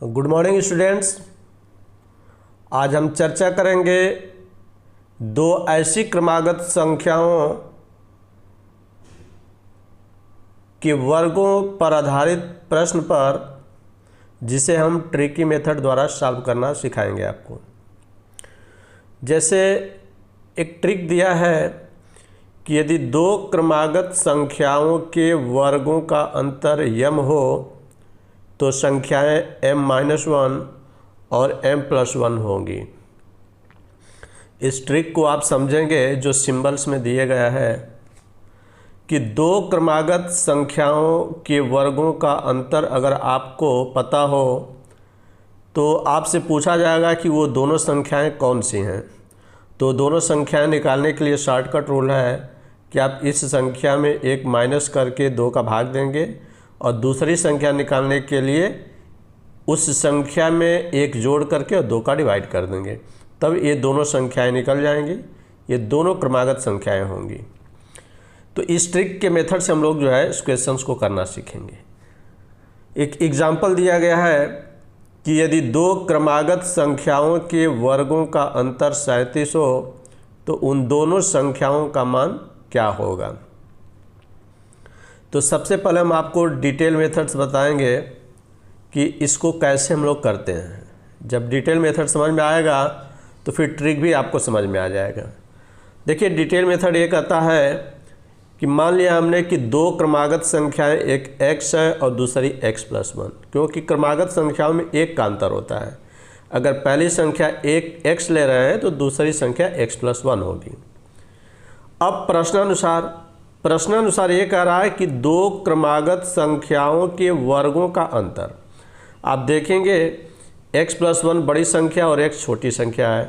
Good morning students. आज हम चर्चा करेंगे दो ऐसी क्रमागत संख्याओं के वर्गों पर आधारित प्रश्न पर जिसे हम ट्रिकी मेथड द्वारा सॉल्व करना सिखाएंगे आपको। जैसे एक ट्रिक दिया है कि यदि दो क्रमागत संख्याओं के वर्गों का अंतर m हो तो संख्याएं m-1 और m+1 होंगी। इस ट्रिक को आप समझेंगे जो सिंबल्स में दिए गया है कि दो क्रमागत संख्याओं के वर्गों का अंतर अगर आपको पता हो तो आपसे पूछा जाएगा कि वो दोनों संख्याएं कौन सी हैं। तो दोनों संख्याएं निकालने के लिए शॉर्टकट रूल है कि आप इस संख्या में एक माइनस करके दो का भाग देंगे और दूसरी संख्या निकालने के लिए उस संख्या में एक जोड़ करके और दो का डिवाइड कर देंगे, तब ये दोनों संख्याएं निकल जाएंगी। ये दोनों क्रमागत संख्याएं होंगी। तो इस ट्रिक के मेथड से हम लोग जो है इस क्वेश्चंस को करना सीखेंगे। एक एग्जाम्पल दिया गया है कि यदि दो क्रमागत संख्याओं के वर्गों का अंतर 37 हो तो उन दोनों संख्याओं का मान क्या होगा। तो सबसे पहले हम आपको डिटेल मेथड्स बताएंगे कि इसको कैसे हम लोग करते हैं। जब डिटेल मेथड समझ में आएगा तो फिर ट्रिक भी आपको समझ में आ जाएगा। देखिए, डिटेल मेथड ये कहता है कि मान लिया हमने कि दो क्रमागत संख्याएं, एक x है और दूसरी x+1, क्योंकि क्रमागत संख्याओं में एक का अंतर होता है। अगर पहली संख्या एक x ले रहे हैं तो दूसरी संख्या x+1 होगी। अब प्रश्नानुसार ये कह रहा है कि दो क्रमागत संख्याओं के वर्गों का अंतर। आप देखेंगे x+1 बड़ी संख्या और x छोटी संख्या है,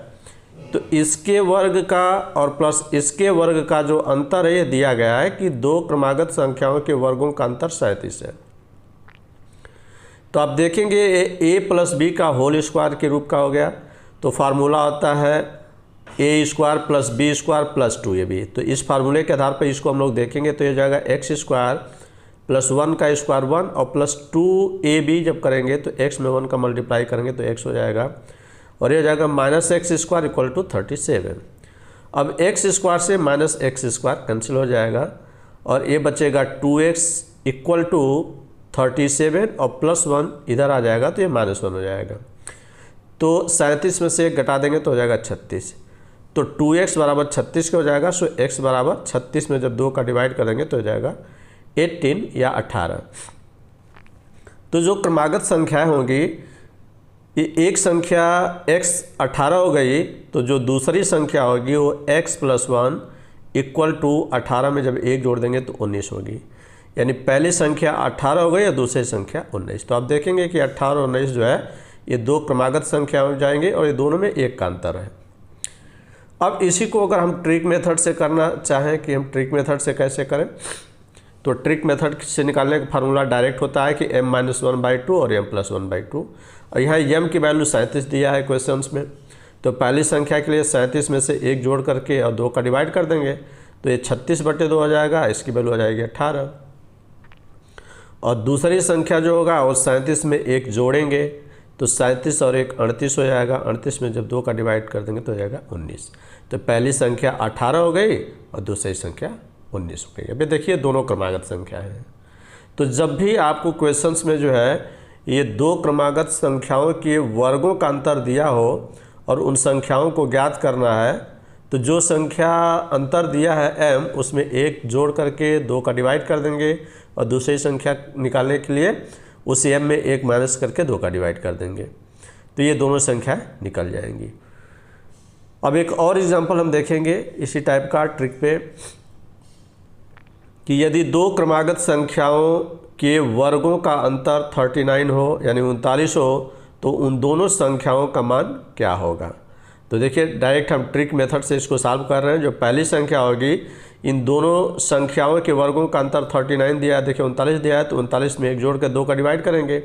तो इसके वर्ग का और प्लस इसके वर्ग का जो अंतर है ये दिया गया है कि दो क्रमागत संख्याओं के वर्गों का अंतर 37 है। तो आप देखेंगे a+b का होल स्क्वायर के रूप का हो गया। तो फार्मूला होता है a² + b² + 2ab। तो इस फार्मूले के आधार पर इसको हम लोग देखेंगे तो ये जाएगा x² + 1 का स्क्वायर 1 और +2ab जब करेंगे तो x में 1 का मल्टीप्लाई करेंगे तो x हो जाएगा और ये हो जाएगा -x² = 37। अब x² से -x² कैंसिल हो जाएगा और ये बचेगा 2x = 37 और +1 इधर आ जाएगा तो ये -1 हो जाएगा। तो 37 में से 1 घटा देंगे तो हो जाएगा 36। तो 2x = 36 का हो जाएगा। सो x = 36 में जब 2 का डिवाइड करेंगे तो हो जाएगा 18 या 18। तो जो क्रमागत संख्याएं होंगी, ये एक संख्या x 18 हो गई तो जो दूसरी संख्या होगी वो x+1 = 18 में जब 1 जोड़ देंगे तो 19 होगी। यानी पहली संख्या 18 हो गई और दूसरी संख्या 19। तो आप देखेंगे कि 18 और 19 जो है ये दो क्रमागत संख्या हो जाएंगे और ये दोनों में एक का अंतर है। अब इसी को अगर हम ट्रिक मेथड से करना चाहें कि हम ट्रिक मेथड से कैसे करें, तो ट्रिक मेथड से निकालने का फार्मूला डायरेक्ट होता है कि m-1/2 और m+1/2। और यहाँ m की वैल्यू 37 दिया है क्वेश्चंस में। तो पहली संख्या के लिए 37 में से 1 जोड़ करके और 2 का डिवाइड कर देंगे तो ये 36/2 हो जाएगा। इसकी वैल्यू हो जाएगी 18। और दूसरी संख्या जो होगा वो 37 में 1 जोड़ेंगे तो 37 और 1 38 हो जाएगा। 38 में जब 2 का डिवाइड कर देंगे तो हो जाएगा 19। तो पहली संख्या 18 हो गई और दूसरी संख्या 19 हो गई। अभी देखिए दोनों क्रमागत संख्या हैं। तो जब भी आपको क्वेश्चंस में जो है ये दो क्रमागत संख्याओं के वर्गों का अंतर दिया हो और उन संख्याओं को ज्ञात करना है, तो जो संख्या अंतर दिया है m उसमें 1 जोड़ करके 2 का डिवाइड कर देंगे और दूसरी संख्या निकालने के लिए उस m में 1 माइनस करके 2 का डिवाइड कर देंगे तो ये दोनों संख्याएं निकल जाएंगी। अब एक और एग्जांपल हम देखेंगे इसी टाइप का ट्रिक पे कि यदि दो क्रमागत संख्याओं के वर्गों का अंतर 39 हो यानी 39 हो तो उन दोनों संख्याओं का मान क्या होगा। तो देखिए डायरेक्ट हम ट्रिक मेथड से इसको सॉल्व कर रहे हैं। जो पहली संख्या होगी, इन दोनों संख्याओं के वर्गों का अंतर 39 दिया है। देखिए 39 दिया है तो 39 में 1 जोड़ कर 2 का डिवाइड करेंगे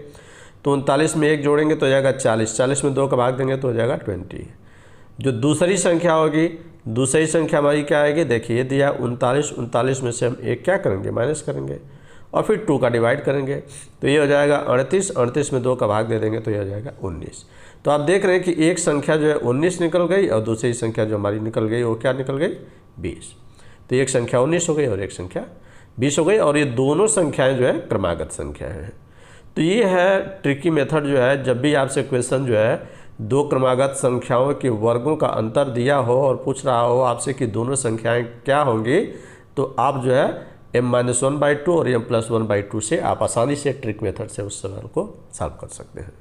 तो 39 में 1 जोड़ेंगे तो हो जाएगा 40। 40 में 2 का भाग देंगे तो हो जाएगा 20। जो दूसरी संख्या होगी, दूसरी संख्या हमारी क्या आएगी, देखिए ये दिया 39। 39 में से हम 1 क्या करेंगे, माइनस करेंगे और फिर 2 का डिवाइड करेंगे तो ये हो जाएगा 38, 38 में 2 का भाग दे देंगे तो ये हो जाएगा 19। तो आप देख रहे हैं कि एक संख्या जो है 19 निकल गई और दूसरी संख्या जो हमारी निकल गई वो क्या निकल गई 20। तो एक संख्या 19 हो गई और एक संख्या 20 हो गई, और ये दोनों संख्याएं जो है क्रमागत संख्याएं हैं। तो ये है ट्रिकी मेथड जो है, जब भी आपसे क्वेश्चन जो है दो क्रमागत संख्याओं के वर्गों का अंतर दिया हो और पूछ रहा हो आपसे कि दोनों संख्याएं क्या होंगी, तो आप जो है m-1/2 और m+1/2 से आप आसानी से ट्रिक मेथड से उस सवाल को सॉल्व कर सकते हैं।